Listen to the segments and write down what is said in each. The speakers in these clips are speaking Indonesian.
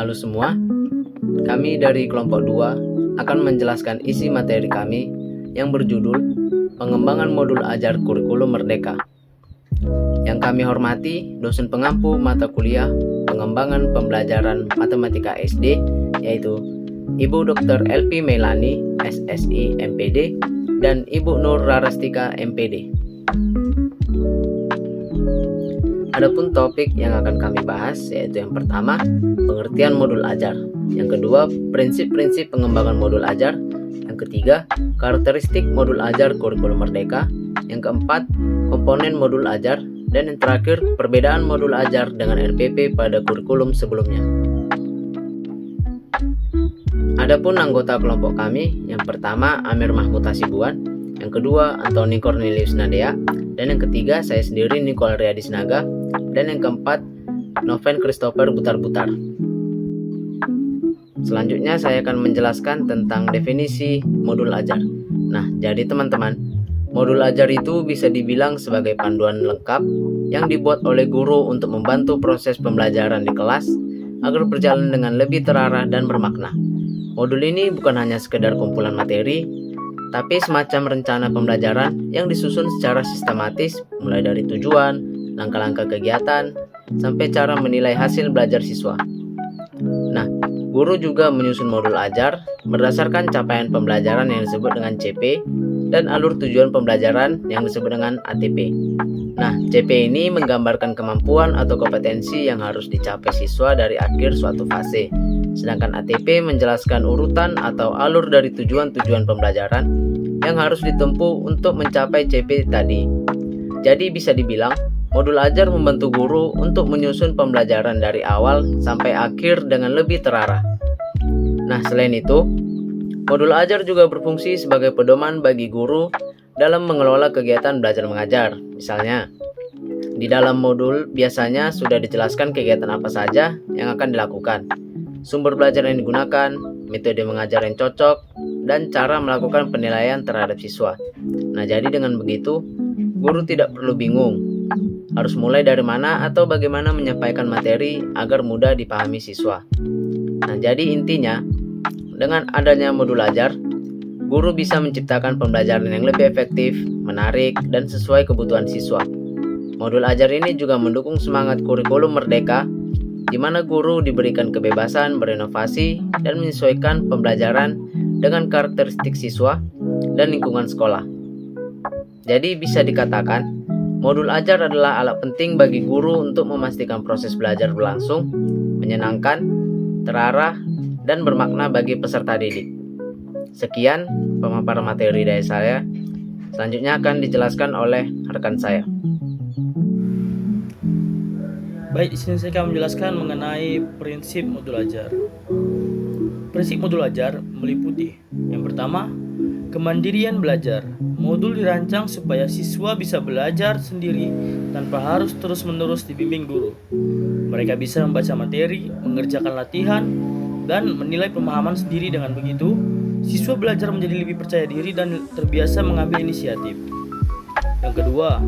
Halo semua, kami dari kelompok 2 akan menjelaskan isi materi kami yang berjudul Pengembangan Modul Ajar Kurikulum Merdeka. Yang kami hormati dosen pengampu mata kuliah Pengembangan Pembelajaran Matematika SD, yaitu Ibu Dr. LP Melani, SSI MPD, dan Ibu Nur Rarastika MPD. Adapun topik yang akan kami bahas yaitu yang pertama, pengertian modul ajar. Yang kedua, prinsip-prinsip pengembangan modul ajar. Yang ketiga, karakteristik modul ajar kurikulum merdeka. Yang keempat, komponen modul ajar. Dan yang terakhir, perbedaan modul ajar dengan RPP pada kurikulum sebelumnya. Adapun anggota kelompok kami, yang pertama Amir Mahmud Hasibuan, yang kedua Antoni Cornelius Nadea, dan yang ketiga saya sendiri Nicole Riyadisnaga, dan yang keempat Noven Christopher Butar-Butar. Selanjutnya saya akan menjelaskan tentang definisi modul ajar. Nah, jadi teman-teman, modul ajar itu bisa dibilang sebagai panduan lengkap yang dibuat oleh guru untuk membantu proses pembelajaran di kelas agar berjalan dengan lebih terarah dan bermakna. Modul ini bukan hanya sekedar kumpulan materi, tapi semacam rencana pembelajaran yang disusun secara sistematis mulai dari tujuan, langkah-langkah kegiatan, sampai cara menilai hasil belajar siswa. Nah, guru juga menyusun modul ajar berdasarkan capaian pembelajaran yang disebut dengan CP dan alur tujuan pembelajaran yang disebut dengan ATP. Nah, CP ini menggambarkan kemampuan atau kompetensi yang harus dicapai siswa dari akhir suatu fase. Sedangkan ATP menjelaskan urutan atau alur dari tujuan-tujuan pembelajaran yang harus ditempuh untuk mencapai CP tadi. Jadi bisa dibilang, modul ajar membantu guru untuk menyusun pembelajaran dari awal sampai akhir dengan lebih terarah. Nah, selain itu, modul ajar juga berfungsi sebagai pedoman bagi guru dalam mengelola kegiatan belajar mengajar. Misalnya, di dalam modul biasanya sudah dijelaskan kegiatan apa saja yang akan dilakukan, sumber belajar yang digunakan, metode mengajar yang cocok, dan cara melakukan penilaian terhadap siswa. Nah, jadi dengan begitu, guru tidak perlu bingung harus mulai dari mana atau bagaimana menyampaikan materi agar mudah dipahami siswa. Nah, jadi intinya, dengan adanya modul ajar, guru bisa menciptakan pembelajaran yang lebih efektif, menarik, dan sesuai kebutuhan siswa. Modul ajar ini juga mendukung semangat kurikulum merdeka, di mana guru diberikan kebebasan berinovasi dan menyesuaikan pembelajaran dengan karakteristik siswa dan lingkungan sekolah. Jadi bisa dikatakan, modul ajar adalah alat penting bagi guru untuk memastikan proses belajar berlangsung, menyenangkan, terarah, dan bermakna bagi peserta didik. Sekian pemaparan materi dari saya. Selanjutnya akan dijelaskan oleh rekan saya. Baik, di sini saya akan menjelaskan mengenai prinsip modul ajar. Prinsip modul ajar meliputi yang pertama, kemandirian belajar. Modul dirancang supaya siswa bisa belajar sendiri tanpa harus terus-menerus dibimbing guru. Mereka bisa membaca materi, mengerjakan latihan, dan menilai pemahaman sendiri. Dengan begitu, siswa belajar menjadi lebih percaya diri dan terbiasa mengambil inisiatif. Yang kedua,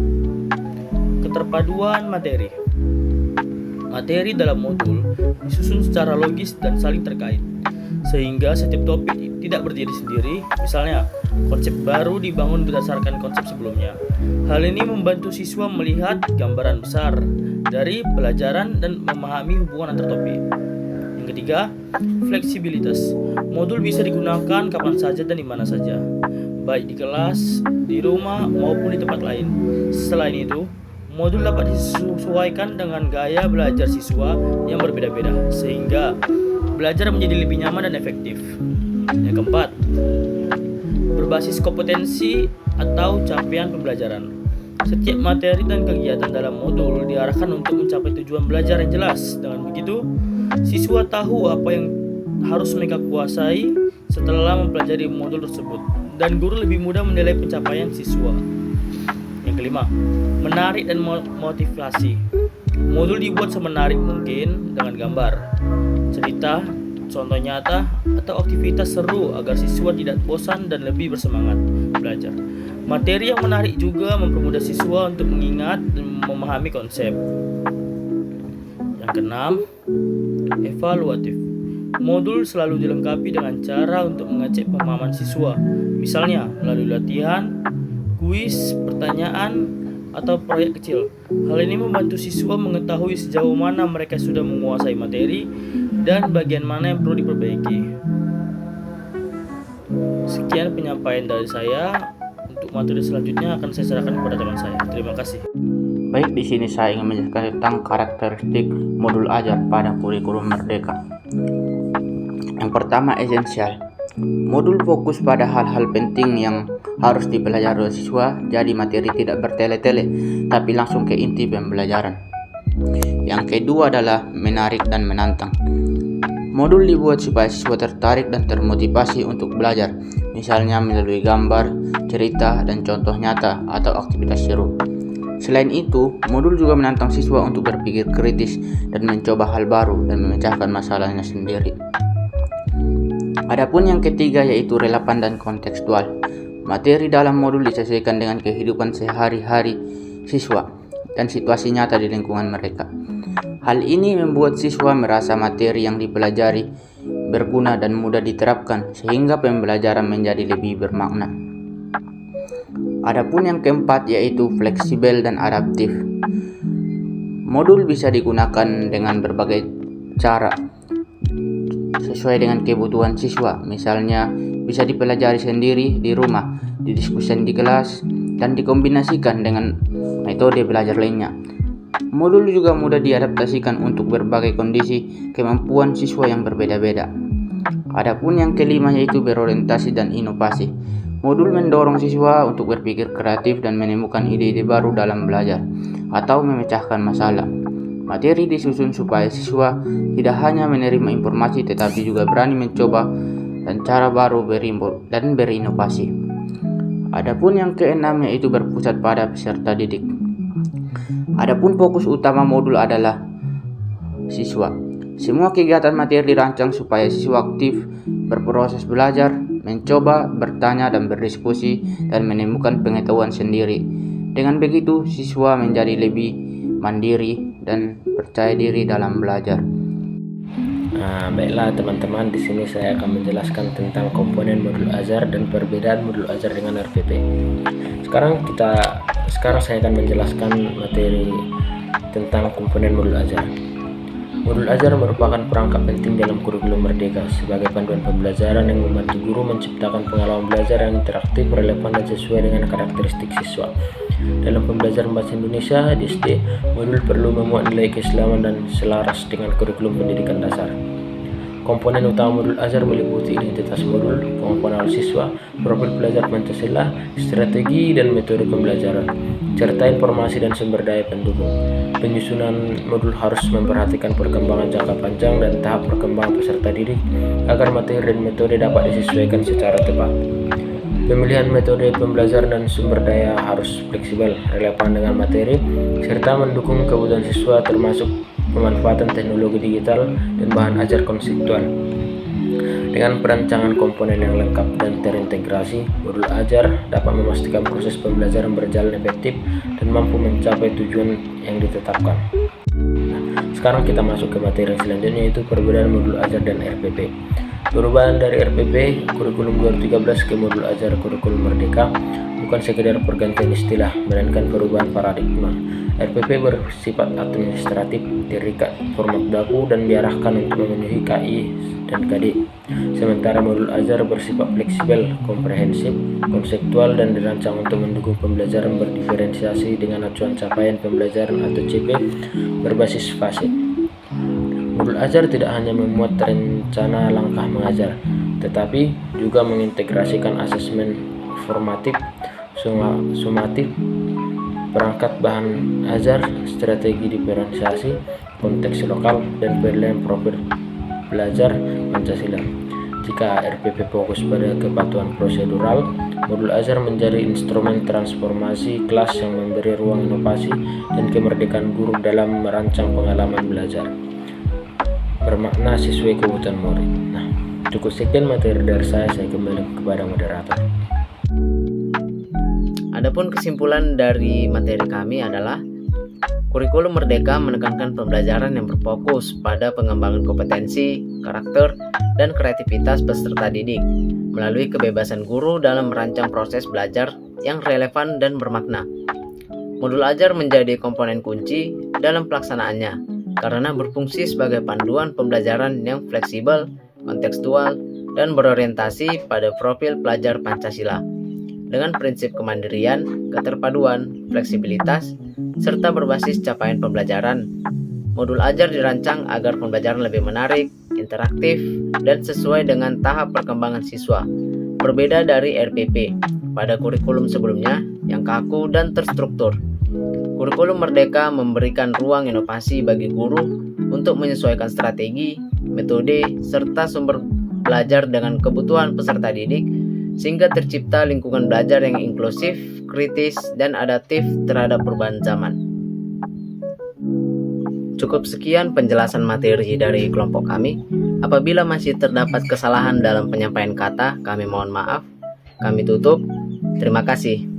keterpaduan materi. Materi dalam modul disusun secara logis dan saling terkait, sehingga setiap topik tidak berdiri sendiri. Misalnya, konsep baru dibangun berdasarkan konsep sebelumnya. Hal ini membantu siswa melihat gambaran besar dari pelajaran dan memahami hubungan antar topik. Yang ketiga, fleksibilitas. Modul bisa digunakan kapan saja dan di mana saja, baik di kelas, di rumah, maupun di tempat lain. Selain itu, modul dapat disesuaikan dengan gaya belajar siswa yang berbeda-beda, sehingga belajar menjadi lebih nyaman dan efektif. Yang keempat, berbasis kompetensi atau capaian pembelajaran. Setiap materi dan kegiatan dalam modul diarahkan untuk mencapai tujuan belajar yang jelas. Dengan begitu, siswa tahu apa yang harus mereka kuasai setelah mempelajari modul tersebut, dan guru lebih mudah menilai pencapaian siswa. Yang kelima, menarik dan motivasi. Modul dibuat semenarik mungkin dengan gambar, cerita, contoh nyata, atau aktivitas seru agar siswa tidak bosan dan lebih bersemangat belajar. Materi yang menarik juga mempermudah siswa untuk mengingat dan memahami konsep. Yang keenam, evaluatif. Modul selalu dilengkapi dengan cara untuk mengecek pemahaman siswa, misalnya melalui latihan, kuis, pertanyaan, atau proyek kecil. Hal ini membantu siswa mengetahui sejauh mana mereka sudah menguasai materi dan bagian mana yang perlu diperbaiki. Sekian penyampaian dari saya. Untuk materi selanjutnya akan saya serahkan kepada teman saya. Terima kasih. Baik, di sini saya ingin menjelaskan tentang karakteristik modul ajar pada kurikulum Merdeka. Yang pertama, esensial. Modul fokus pada hal-hal penting yang harus dipelajari oleh siswa, jadi materi tidak bertele-tele, tapi langsung ke inti pembelajaran. Yang kedua adalah menarik dan menantang. Modul dibuat supaya siswa tertarik dan termotivasi untuk belajar, misalnya melalui gambar, cerita, dan contoh nyata atau aktivitas seru. Selain itu, modul juga menantang siswa untuk berpikir kritis dan mencoba hal baru dan memecahkan masalahnya sendiri. Adapun yang ketiga yaitu relevan dan kontekstual. Materi dalam modul disesuaikan dengan kehidupan sehari-hari siswa dan situasi nyata di lingkungan mereka. Hal ini membuat siswa merasa materi yang dipelajari berguna dan mudah diterapkan, sehingga pembelajaran menjadi lebih bermakna. Adapun yang keempat yaitu fleksibel dan adaptif. Modul bisa digunakan dengan berbagai cara sesuai dengan kebutuhan siswa, misalnya bisa dipelajari sendiri di rumah, didiskusikan di kelas, dan dikombinasikan dengan metode belajar lainnya. Modul juga mudah diadaptasikan untuk berbagai kondisi kemampuan siswa yang berbeda-beda. Adapun yang kelima yaitu berorientasi dan inovasi. Modul mendorong siswa untuk berpikir kreatif dan menemukan ide-ide baru dalam belajar atau memecahkan masalah. Materi disusun supaya siswa tidak hanya menerima informasi tetapi juga berani mencoba dan cara baru dan berinovasi. Adapun yang keenam yaitu berpusat pada peserta didik. Adapun fokus utama modul adalah siswa. Semua kegiatan materi dirancang supaya siswa aktif berproses belajar, mencoba, bertanya, dan berdiskusi, dan menemukan pengetahuan sendiri. Dengan begitu, siswa menjadi lebih mandiri dan percaya diri dalam belajar. Baiklah teman-teman, di sini saya akan menjelaskan tentang komponen modul ajar dan perbedaan modul ajar dengan RPP. Sekarang saya akan menjelaskan materi tentang komponen modul ajar. Modul ajar merupakan perangkat penting dalam kurikulum Merdeka sebagai panduan pembelajaran yang membantu guru menciptakan pengalaman belajar yang interaktif, relevan, dan sesuai dengan karakteristik siswa. Dalam pembelajaran bahasa Indonesia di SD, modul perlu memuat nilai keislaman dan selaras dengan kurikulum pendidikan dasar. Komponen utama modul ajar meliputi identitas modul, kemampuan siswa, profil pelajar Pancasila, strategi dan metode pembelajaran, serta informasi dan sumber daya pendukung. Penyusunan modul harus memperhatikan perkembangan jangka panjang dan tahap perkembangan peserta didik agar materi dan metode dapat disesuaikan secara tepat. Pemilihan metode pembelajaran dan sumber daya harus fleksibel, relevan dengan materi, serta mendukung kebutuhan siswa termasuk pemanfaatan teknologi digital dan bahan ajar konseptual. Dengan perancangan komponen yang lengkap dan terintegrasi, modul ajar dapat memastikan proses pembelajaran berjalan efektif dan mampu mencapai tujuan yang ditetapkan. Sekarang kita masuk ke materi selanjutnya, yaitu perbedaan modul ajar dan RPP. Perubahan dari RPP kurikulum 2013 ke modul ajar kurikulum Merdeka bukan sekedar pergantian istilah, melainkan perubahan paradigma. RPP bersifat administratif, terikat format baku dan diarahkan untuk memenuhi KI dan KD. Sementara modul ajar bersifat fleksibel, komprehensif, konseptual, dan dirancang untuk mendukung pembelajaran berdiferensiasi dengan acuan capaian pembelajaran atau CP berbasis fase. Modul ajar tidak hanya memuat rencana langkah mengajar, tetapi juga mengintegrasikan asesmen formatif, sumatif, perangkat bahan ajar, strategi diferensiasi, konteks lokal, dan penilaian profil belajar Pancasila. Jika RPP fokus pada kepatuhan prosedural, modul ajar menjadi instrumen transformasi kelas yang memberi ruang inovasi dan kemerdekaan guru dalam merancang pengalaman belajar bermakna sesuai kebutuhan murid. Nah, cukup sekian materi dari saya kembali kepada moderator. Adapun kesimpulan dari materi kami adalah Kurikulum Merdeka menekankan pembelajaran yang berfokus pada pengembangan kompetensi, karakter, dan kreativitas peserta didik melalui kebebasan guru dalam merancang proses belajar yang relevan dan bermakna. Modul ajar menjadi komponen kunci dalam pelaksanaannya karena berfungsi sebagai panduan pembelajaran yang fleksibel, kontekstual, dan berorientasi pada profil pelajar Pancasila dengan prinsip kemandirian, keterpaduan, fleksibilitas, serta berbasis capaian pembelajaran. Modul ajar dirancang agar pembelajaran lebih menarik, interaktif, dan sesuai dengan tahap perkembangan siswa. Berbeda dari RPP pada kurikulum sebelumnya yang kaku dan terstruktur. Kurikulum Merdeka memberikan ruang inovasi bagi guru untuk menyesuaikan strategi, metode, serta sumber belajar dengan kebutuhan peserta didik sehingga tercipta lingkungan belajar yang inklusif, kritis, dan adaptif terhadap perubahan zaman. Cukup sekian penjelasan materi dari kelompok kami. Apabila masih terdapat kesalahan dalam penyampaian kata, kami mohon maaf. Kami tutup. Terima kasih.